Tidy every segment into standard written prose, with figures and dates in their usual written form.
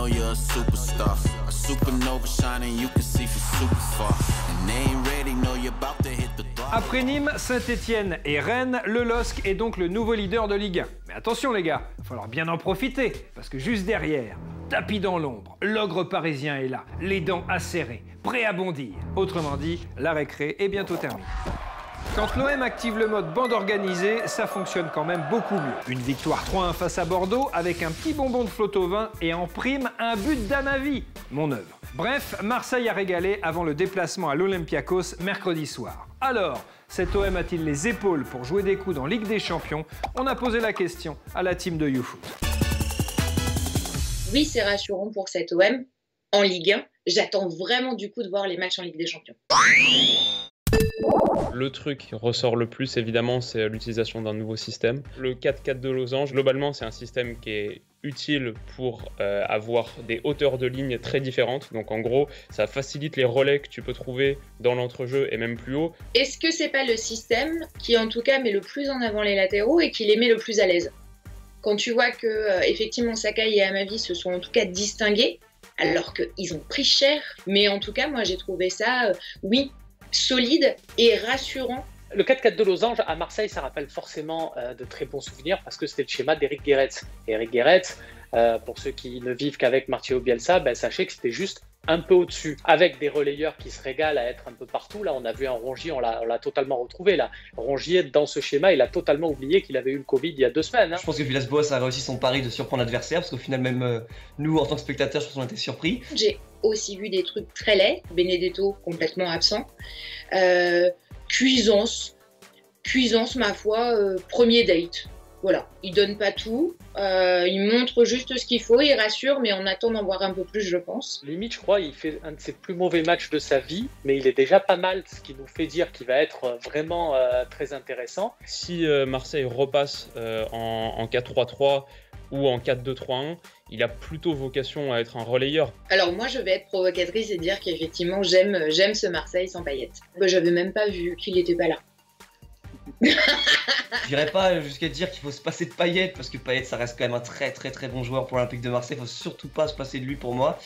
know you're a superstar. A supernova shining, you can see from super far. And they ain't ready, know you're about to hit the drop. Après Nîmes, Saint-Etienne et Rennes, le LOSC est donc le nouveau leader de Ligue 1. Mais attention les gars, il va falloir bien en profiter, parce que juste derrière, tapis dans l'ombre, l'ogre parisien est là, les dents acérées, prêt à bondir. Autrement dit, la récré est bientôt terminée. Quand l'OM active le mode bande organisée, ça fonctionne quand même beaucoup mieux. Une victoire 3-1 face à Bordeaux avec un petit bonbon de flotte au vin et en prime un but d'Anavi, mon œuvre. Bref, Marseille a régalé avant le déplacement à l'Olympiakos mercredi soir. Alors, cet OM a-t-il les épaules pour jouer des coups dans Ligue des Champions? On a posé la question à la team de YouFoot. Oui, c'est rassurant pour cet OM en Ligue 1. J'attends vraiment du coup de voir les matchs en Ligue des Champions. Le truc qui ressort le plus, évidemment, c'est l'utilisation d'un nouveau système. Le 4-4 de losange, globalement, c'est un système qui est utile pour avoir des hauteurs de ligne très différentes. Donc en gros, ça facilite les relais que tu peux trouver dans l'entrejeu et même plus haut. Est-ce que c'est pas le système qui en tout cas met le plus en avant les latéraux et qui les met le plus à l'aise? Quand tu vois que effectivement Sakai et Amavi se sont en tout cas distingués, alors qu'ils ont pris cher, mais en tout cas moi j'ai trouvé ça, oui, solide et rassurant. Le 4-4 de losange à Marseille, ça rappelle forcément de très bons souvenirs parce que c'était le schéma d'Éric Guéretz. Eric Guéretz, pour ceux qui ne vivent qu'avec Marcelo Bielsa, sachez que c'était juste un peu au-dessus, avec des relayeurs qui se régalent à être un peu partout. Là, on a vu un Rongier, on l'a totalement retrouvé. Là. Rongier, dans ce schéma, il a totalement oublié qu'il avait eu le Covid il y a 2 semaines. Hein. Je pense que Villas-Boas a réussi son pari de surprendre l'adversaire, parce qu'au final, même nous, en tant que spectateurs, je pense qu'on a été surpris. J'ai aussi vu des trucs très laids, Benedetto complètement absent, Cuisance, ma foi, premier date. Voilà, il donne pas tout, il montre juste ce qu'il faut, il rassure, mais on attend d'en voir un peu plus, je pense. Limite, je crois, il fait un de ses plus mauvais matchs de sa vie, mais il est déjà pas mal, ce qui nous fait dire qu'il va être vraiment très intéressant. Si Marseille repasse en 4-3-3 ou en 4-2-3-1, il a plutôt vocation à être un relayeur. Alors moi, je vais être provocatrice et dire qu'effectivement, j'aime ce Marseille sans Payet. J'avais même pas vu qu'il était pas là. J'irais pas jusqu'à dire qu'il faut se passer de Payet, parce que Payet ça reste quand même un très bon joueur pour l'Olympique de Marseille, il faut surtout pas se passer de lui pour moi.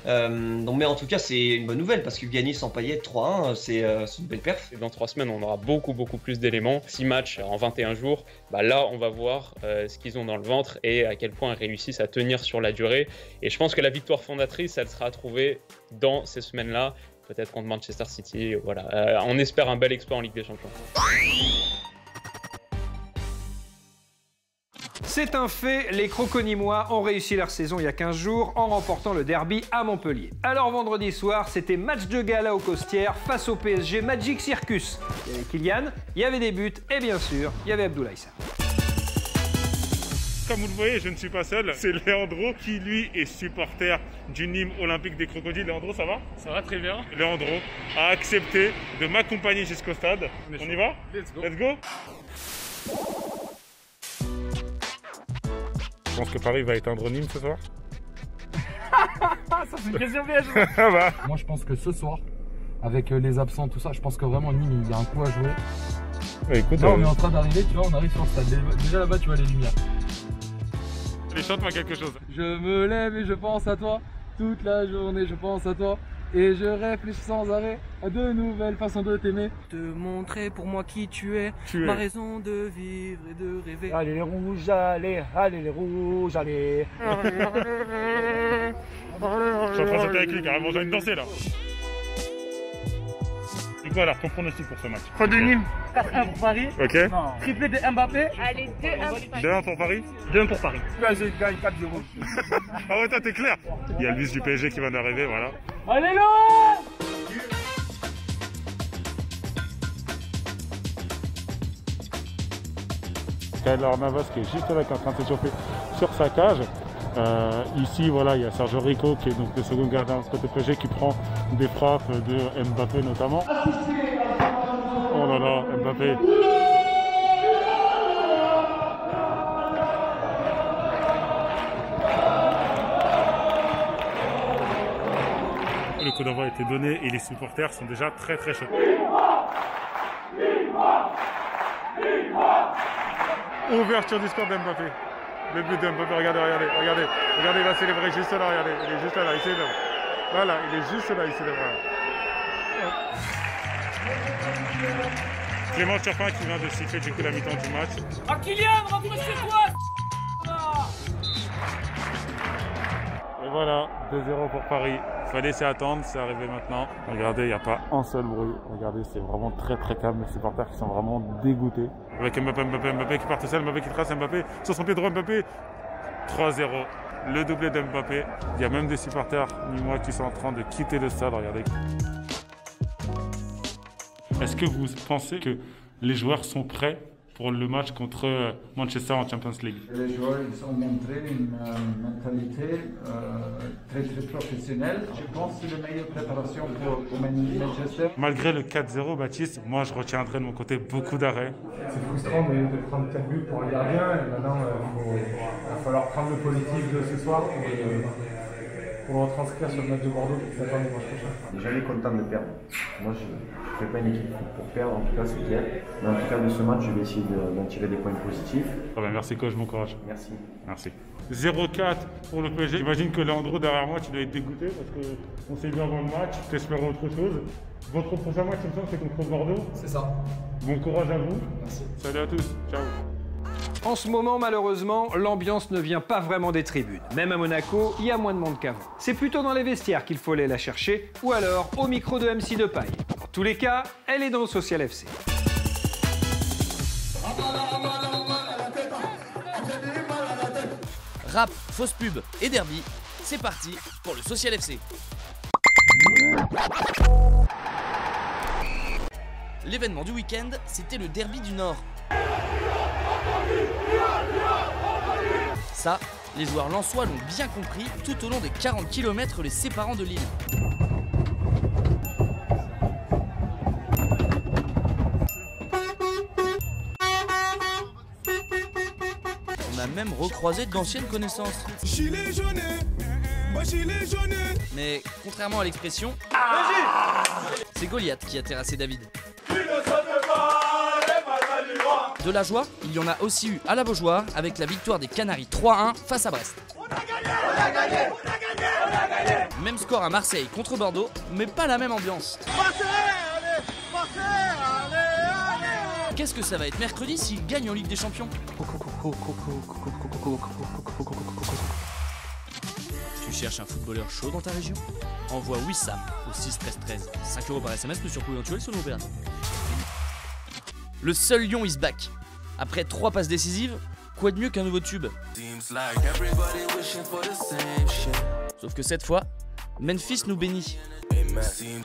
Donc, mais en tout cas c'est une bonne nouvelle, parce que gagner sans Payet 3-1 c'est une belle perf. Et dans 3 semaines on aura beaucoup plus d'éléments, 6 matchs en 21 jours, là on va voir ce qu'ils ont dans le ventre et à quel point ils réussissent à tenir sur la durée. Et je pense que la victoire fondatrice elle sera à trouver dans ces semaines-là, peut-être contre Manchester City, voilà. On espère un bel exploit en Ligue des Champions. C'est un fait, les Croconimois ont réussi leur saison il y a 15 jours en remportant le derby à Montpellier. Alors vendredi soir, c'était match de gala aux Costières face au PSG Magic Circus. Il y avait Kylian, il y avait des buts et bien sûr, il y avait Abdoulaye Sarr. Comme vous le voyez, je ne suis pas seul, c'est Leandro qui lui est supporter du Nîmes Olympique des Crocodiles. Leandro, ça va? Ça va très bien. Leandro a accepté de m'accompagner jusqu'au stade. On y va? Let's go. Let's go. Je pense que Paris va éteindre Nîmes ce soir. Ça c'est une question piège. Moi je pense que ce soir, avec les absents, tout ça, je pense que vraiment Nîmes, il y a un coup à jouer. Écoute, là on est en train d'arriver, tu vois, on arrive sur le stade. Déjà là-bas tu vois les lumières. Allez, chante-moi quelque chose. Je me lève et je pense à toi, toute la journée je pense à toi. Et je réfléchis sans arrêt à de nouvelles façons de t'aimer. Te montrer pour moi qui tu es, ma raison de vivre et de rêver. Allez les rouges, allez les rouges, allez. Je suis en train de sauter avec lui, carrément, j'ai envie de danser là. Et quoi alors, ton pronostic pour ce match? 3 de Nîmes, 4-1 pour Paris. Ok. Non. Triplé de Mbappé. Allez, 2-1. 2-1 pour Paris. 2-1 pour Paris. PSG gagne 4-0. Ah ouais, toi t'es clair. Il y a le bus du PSG qui vient d'arriver, voilà. Allez là! Kaylor Navas qui est juste là, qui est en train de s'échauffer sur sa cage. Ici, voilà, il y a Sergio Rico qui est donc le second gardien côté PSG qui prend des frappes de Mbappé notamment. Oh là là, Mbappé. Le coup d'envoi a été donné et les supporters sont déjà très chauds. Ouverture du score d'Mbappé. Le but de Mbappé, regardez, il va célébrer juste là, regardez, il est juste là, il célèbre. Voilà, il est juste là, il célèbre. Clément Turpin qui vient de siffler du coup la mi-temps du match. Ah Kylian, rentre chez toi. Et voilà, 2-0 pour Paris. Il fallait s'y attendre, c'est arrivé maintenant. Regardez, il n'y a pas un seul bruit. Regardez, c'est vraiment très calme. Les supporters qui sont vraiment dégoûtés. Avec Mbappé qui part tout seul, Mbappé qui trace, Mbappé sur son pied droit, Mbappé. 3-0. Le doublé d'Mbappé. Il y a même des supporters, ni moi, qui sont en train de quitter le stade. Regardez. Est-ce que vous pensez que les joueurs sont prêts pour le match contre Manchester en Champions League? Les joueurs ils ont montré une mentalité très professionnelle. Je pense que c'est la meilleure préparation pour Manchester. Malgré le 4-0, Baptiste, moi je retiendrai de mon côté beaucoup d'arrêts. C'est frustrant de prendre 4 buts pour un gardien. Et maintenant, il va falloir prendre le positif de ce soir pour retranscrire sur le match de Bordeaux qui s'attend dimanche prochain. On n'est jamais content de perdre. Moi, je ne fais pas une équipe pour perdre, en tout cas, c'est clair. Mais en tout cas, de ce match, je vais essayer d'en tirer des points positifs. Ah ben merci coach, bon courage. Merci. Merci. 0-4 pour le PSG. J'imagine que Leandro, derrière moi, tu dois être dégoûté parce qu'on s'est vu avant le match, tu espères autre chose. Votre prochain match, il me semble, c'est contre Bordeaux. C'est ça. Bon courage à vous. Merci. Salut à tous. Ciao. En ce moment, malheureusement, l'ambiance ne vient pas vraiment des tribunes. Même à Monaco, il y a moins de monde qu'avant. C'est plutôt dans les vestiaires qu'il faut aller la chercher, ou alors au micro de MC de Paille. Dans tous les cas, elle est dans le Social FC. Rap, fausse pub et derby, c'est parti pour le Social FC. L'événement du week-end, c'était le derby du Nord. Ça, les joueurs lensois l'ont bien compris tout au long des 40 km les séparant de Lille. On a même recroisé d'anciennes connaissances. Mais contrairement à l'expression, c'est Goliath qui a terrassé David. De la joie, il y en a aussi eu à la Beaujoire avec la victoire des Canaries 3-1 face à Brest. Même score à Marseille contre Bordeaux, mais pas la même ambiance. Qu'est-ce que ça va être mercredi s'ils gagnent en Ligue des Champions? Tu cherches un footballeur chaud dans ta région? Envoie Wissam au 6 13 13. 5 € par SMS, plus surcoût éventuel sur nos opérateurs. Le seul Lyon is back. Après 3 passes décisives, quoi de mieux qu'un nouveau tube? Sauf que cette fois, Memphis nous bénit.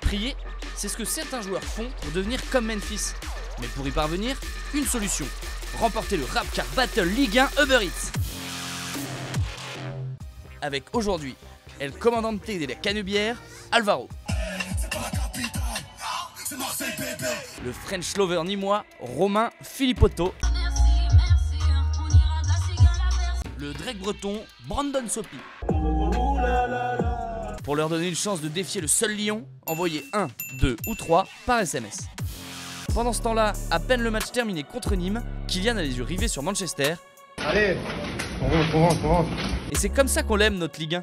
Prier, c'est ce que certains joueurs font pour devenir comme Memphis. Mais pour y parvenir, une solution. Remporter le Rap Car Battle Ligue 1 Uber Eats. Avec aujourd'hui, El Comandante de la Canebière, Alvaro. Le French Lover nîmois, Romain Philippotto. Le Drake breton, Brandon Sopi. Pour leur donner une chance de défier le seul lion, envoyez 1, 2 ou 3 par SMS. Pendant ce temps-là, à peine le match terminé contre Nîmes, Kylian a les yeux rivés sur Manchester. Allez, on rentre. Et c'est comme ça qu'on l'aime, notre Ligue 1.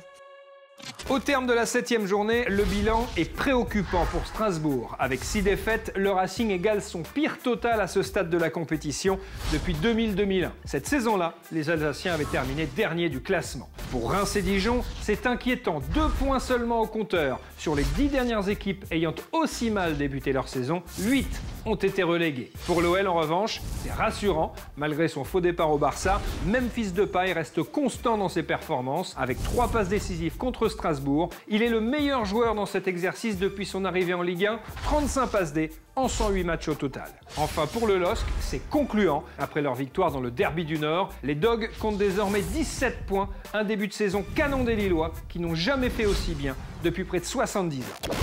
Au terme de la 7e journée, le bilan est préoccupant pour Strasbourg. Avec 6 défaites, le Racing égale son pire total à ce stade de la compétition depuis 2000-2001. Cette saison-là, les Alsaciens avaient terminé dernier du classement. Pour Reims et Dijon, c'est inquiétant. 2 points seulement au compteur. Sur les 10 dernières équipes ayant aussi mal débuté leur saison, 8 ont été relégués. Pour l'OL, en revanche, c'est rassurant. Malgré son faux départ au Barça, Memphis Depay reste constant dans ses performances. Avec 3 passes décisives contre Strasbourg, il est le meilleur joueur dans cet exercice depuis son arrivée en Ligue 1, 35 passes D en 108 matchs au total. Enfin pour le LOSC, c'est concluant. Après leur victoire dans le derby du Nord, les Dogs comptent désormais 17 points, un début de saison canon des Lillois qui n'ont jamais fait aussi bien depuis près de 70 ans.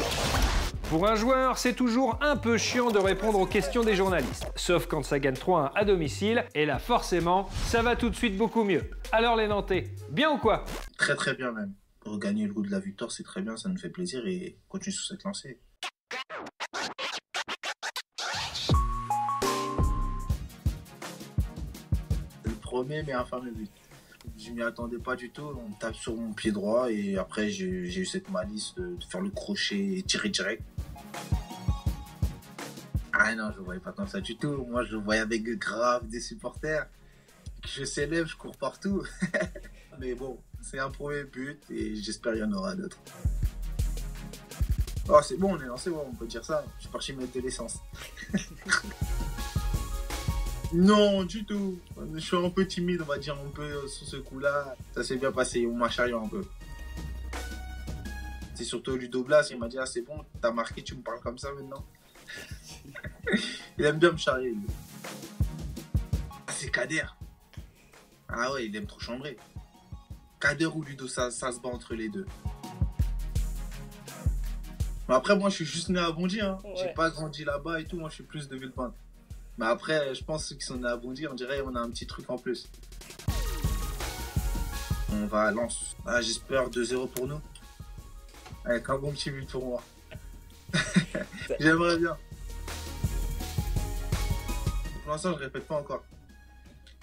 Pour un joueur, c'est toujours un peu chiant de répondre aux questions des journalistes, sauf quand ça gagne 3-1 à domicile, et là forcément, ça va tout de suite beaucoup mieux. Alors les Nantais, bien ou quoi? Très très bien même. Pour gagner le goût de la victoire, c'est très bien, ça nous fait plaisir et continue sur cette lancée. Le premier mais infâme but. Je m'y attendais pas du tout. On tape sur mon pied droit et après j'ai eu cette malice de faire le crochet et tirer direct. Ah non, je le voyais pas comme ça du tout. Moi, je le voyais avec grave des supporters. Je célèbre, je cours partout. Mais bon, c'est un premier but et j'espère qu'il y en aura d'autres. Oh, c'est bon, on est lancé, on peut dire ça. Je suis parti mettre de l'essence. Non, du tout. Je suis un peu timide, on va dire, un peu sur ce coup-là. Ça s'est bien passé, on m'a charrié un peu. C'est surtout Ludo Blas, il m'a dit, ah, c'est bon, t'as marqué, tu me parles comme ça maintenant. Il aime bien me charrier, lui. Ah, c'est Kader. Ah ouais, il aime trop chambrer. Kader ou Ludo, ça se bat entre les deux. Mais après, moi, je suis juste né à Bondy. Hein. Ouais. J'ai pas grandi là-bas et tout. Moi, je suis plus de Villepinte. Mais après, je pense que ceux qui sont nés à Bondy, on dirait qu'on a un petit truc en plus. On va à Lens. Ah, j'espère 2-0 pour nous. Avec un bon petit but pour moi. J'aimerais bien. Pour l'instant, je répète pas encore.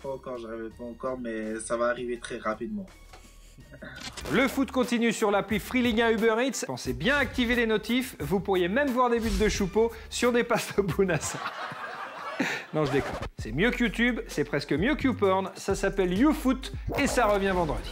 Je répète pas encore, mais ça va arriver très rapidement. Le foot continue sur l'appli Free Ligue 1 Uber Eats. Pensez bien activer les notifs. Vous pourriez même voir des buts de Choupeau sur des passes de Bounassa. Non, je déconne. C'est mieux que YouTube, c'est presque mieux que YouPorn. Ça s'appelle YouFoot et ça revient vendredi.